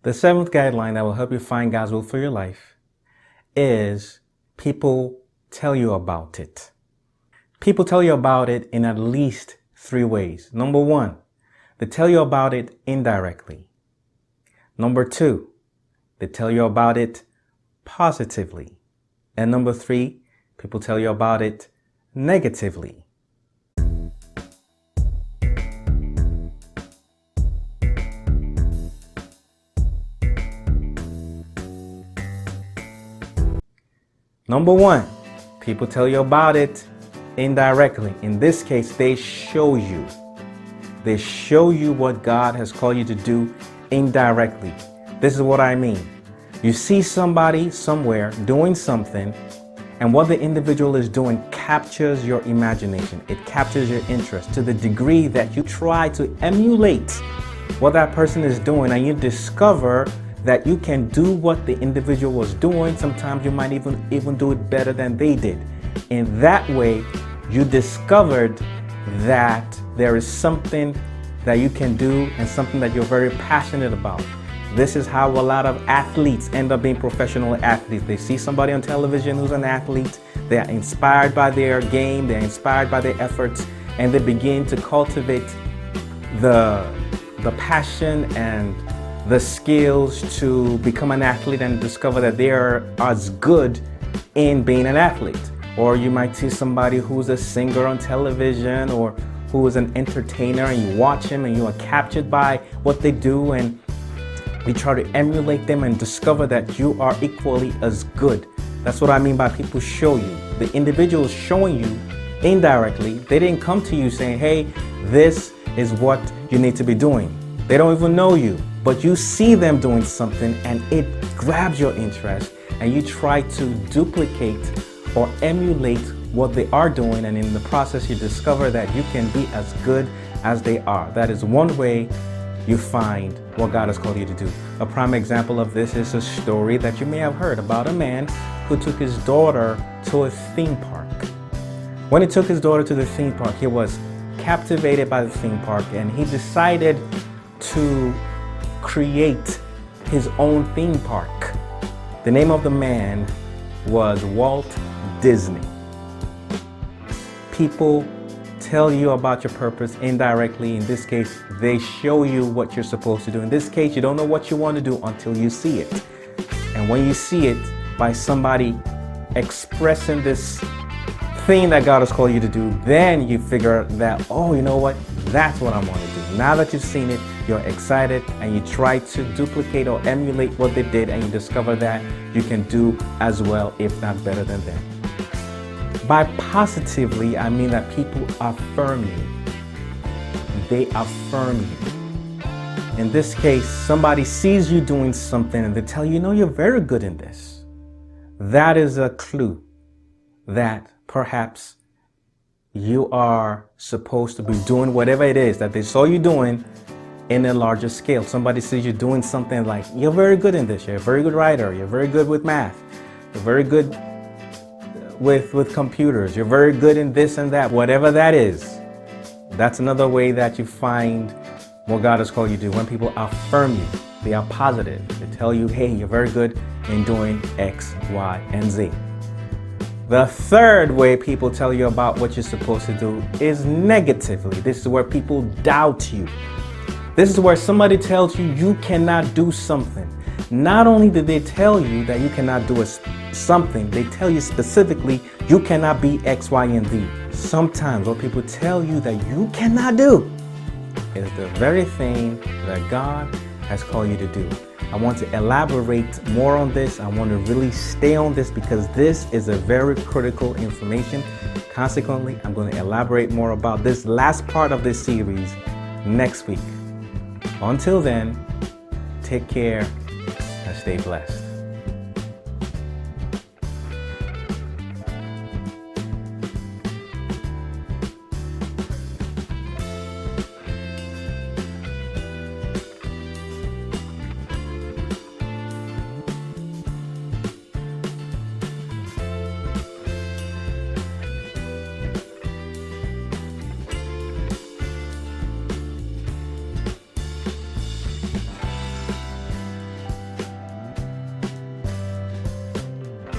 The seventh guideline that will help you find God's will for your life is people tell you about it. People tell you about it in at least three ways. Number one, they tell you about it indirectly. Number two, they tell you about it positively. And number three, people tell you about it negatively. Number one, people tell you about it indirectly. In this case, they show you. They show you what God has called you to do indirectly. This is what I mean. You see somebody somewhere doing something, and what the individual is doing captures your imagination. It captures your interest to the degree that you try to emulate what that person is doing, and you discover that you can do what the individual was doing. Sometimes you might even do it better than they did. In that way, you discovered that there is something that you can do and something that you're very passionate about. This is how a lot of athletes end up being professional athletes. They see somebody on television who's an athlete, they are inspired by their game, they're inspired by their efforts, and they begin to cultivate the passion and the skills to become an athlete and discover that they are as good in being an athlete. Or you might see somebody who's a singer on television or who is an entertainer, and you watch him and you are captured by what they do, and you try to emulate them and discover that you are equally as good. That's what I mean by people show you. The individual is showing you indirectly. They didn't come to you saying, hey, this is what you need to be doing. They don't even know you, but you see them doing something and it grabs your interest, and you try to duplicate or emulate what they are doing, and in the process you discover that you can be as good as they are. That is one way you find what God has called you to do. A prime example of this is a story that you may have heard about a man who took his daughter to a theme park. When he took his daughter to the theme park, he was captivated by the theme park, and he decided to create his own theme park. The name of the man was Walt Disney. People tell you about your purpose indirectly. In this case, they show you what you're supposed to do. In this case, you don't know what you want to do until you see it. And when you see it by somebody expressing this thing that God has called you to do, then you figure that, oh, you know what? That's what I want to do. Now that you've seen it, you're excited and you try to duplicate or emulate what they did, and you discover that you can do as well, if not better than them. By positively, I mean that people affirm you. They affirm you. In this case, somebody sees you doing something and they tell you, you're very good in this. That is a clue that perhaps you are supposed to be doing whatever it is that they saw you doing in a larger scale. Somebody sees you doing something like, you're very good in this, you're a very good writer, you're very good with math, you're very good with computers, you're very good in this and that, whatever that is. That's another way that you find what God has called you to do. When people affirm you, they are positive. They tell you, hey, you're very good in doing X, Y, and Z. The third way people tell you about what you're supposed to do is negatively. This is where people doubt you. This is where somebody tells you you cannot do something. Not only did they tell you that you cannot do something, they tell you specifically you cannot be X, Y, and Z. Sometimes what people tell you that you cannot do is the very thing that God has called you to do. I want to elaborate more on this. I want to really stay on this because this is a very critical information. Consequently, I'm going to elaborate more about this last part of this series next week. Until then, take care and stay blessed.